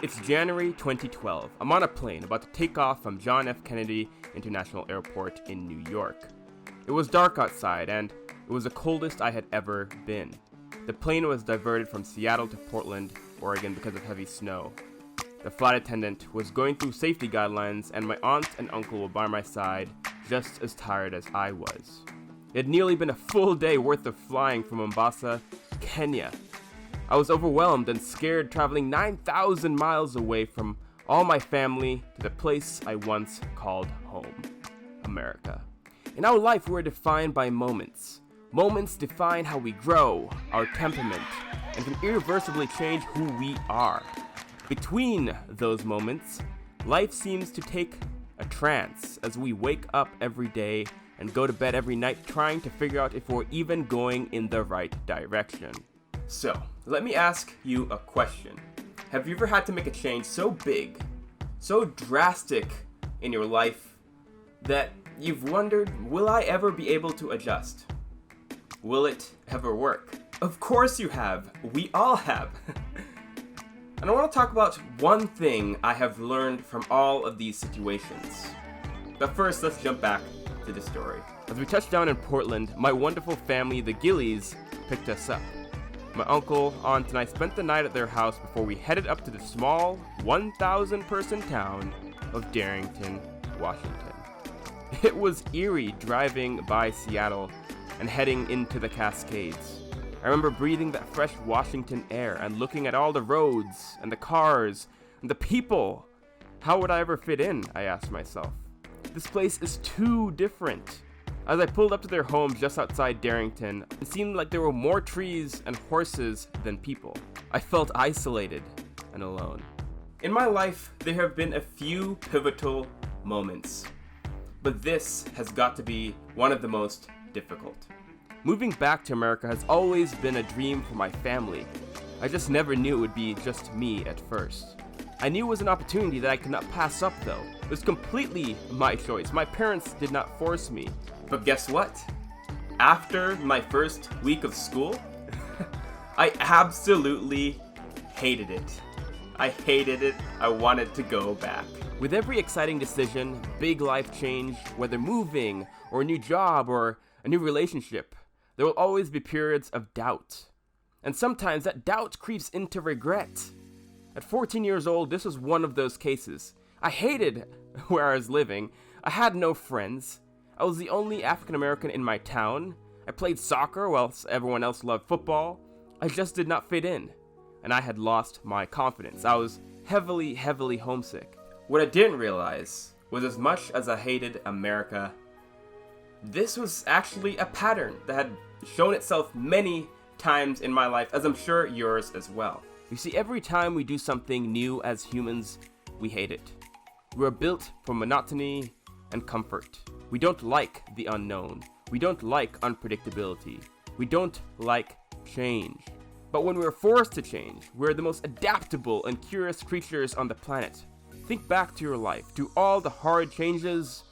It's January 2012. I'm on a plane about to take off from John F. Kennedy International Airport in New York. It was dark outside, and it was the coldest I had ever been. The plane was diverted from Seattle to Portland, Oregon because of heavy snow. The flight attendant was going through safety guidelines, and my aunt and uncle were by my side, just as tired as I was. It had nearly been a full day worth of flying from Mombasa, Kenya. I was overwhelmed and scared, traveling 9,000 miles away from all my family to the place I once called home, America. In our life, we're defined by moments. Moments define how we grow, our temperament, and can irreversibly change who we are. Between those moments, life seems to take a trance as we wake up every day and go to bed every night trying to figure out if we're even going in the right direction. So, let me ask you a question. Have you ever had to make a change so big, so drastic in your life that you've wondered, will I ever be able to adjust? Will it ever work? Of course you have. We all have. And I want to talk about one thing I have learned from all of these situations. But first, let's jump back to the story. As we touched down in Portland, my wonderful family, the Gillies, picked us up. My uncle, aunt, and I spent the night at their house before we headed up to the small 1,000-person town of Darrington, Washington. It was eerie driving by Seattle and heading into the Cascades. I remember breathing that fresh Washington air and looking at all the roads and the cars and the people. How would I ever fit in, I asked myself. This place is too different. As I pulled up to their home just outside Darrington, it seemed like there were more trees and horses than people. I felt isolated and alone. In my life, there have been a few pivotal moments, but this has got to be one of the most difficult. Moving back to America has always been a dream for my family. I just never knew it would be just me at first. I knew it was an opportunity that I could not pass up though. It was completely my choice. My parents did not force me. But guess what? After my first week of school, I absolutely hated it. I hated it. I wanted to go back. With every exciting decision, big life change, whether moving or a new job or a new relationship, there will always be periods of doubt. And sometimes that doubt creeps into regret. At 14 years old, this was one of those cases. I hated where I was living. I had no friends. I was the only African American in my town. I played soccer while everyone else loved football. I just did not fit in. And I had lost my confidence. I was heavily homesick. What I didn't realize was as much as I hated America, this was actually a pattern that had shown itself many times in my life, as I'm sure yours as well. You see, every time we do something new as humans, we hate it. We are built for monotony and comfort. We don't like the unknown. We don't like unpredictability. We don't like change. But when we're forced to change, we're the most adaptable and curious creatures on the planet. Think back to your life, to all the hard changes,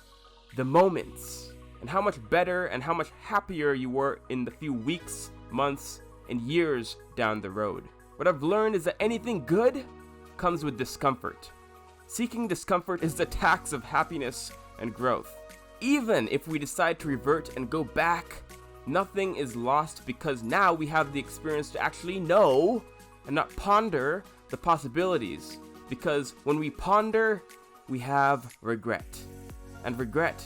the moments, and how much better and how much happier you were in the few weeks, months, and years down the road. What I've learned is that anything good comes with discomfort. Seeking discomfort is the tax of happiness and growth. Even if we decide to revert and go back, nothing is lost because now we have the experience to actually know and not ponder the possibilities. Because when we ponder, we have regret. And regret,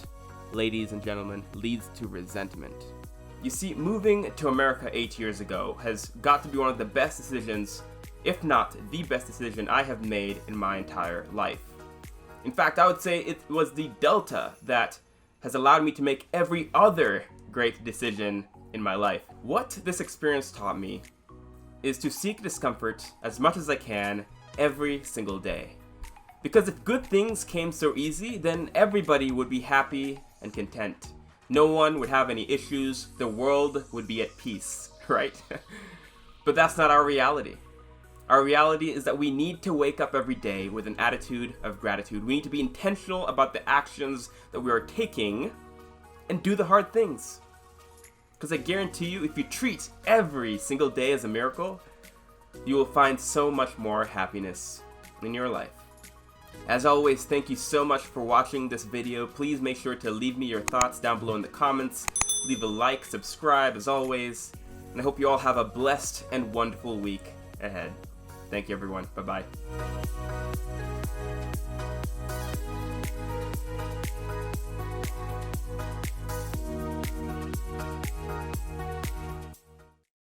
ladies and gentlemen, leads to resentment. You see, moving to America 8 years ago has got to be one of the best decisions, if not the best decision I have made in my entire life. In fact, I would say it was the delta that has allowed me to make every other great decision in my life. What this experience taught me is to seek discomfort as much as I can every single day. Because if good things came so easy, then everybody would be happy and content. No one would have any issues. The world would be at peace, right? But that's not our reality. Our reality is that we need to wake up every day with an attitude of gratitude. We need to be intentional about the actions that we are taking and do the hard things. Because I guarantee you, if you treat every single day as a miracle, you will find so much more happiness in your life. As always, thank you so much for watching this video. Please make sure to leave me your thoughts down below in the comments. Leave a like, subscribe as always, and I hope you all have a blessed and wonderful week ahead. Thank you everyone. Bye-bye.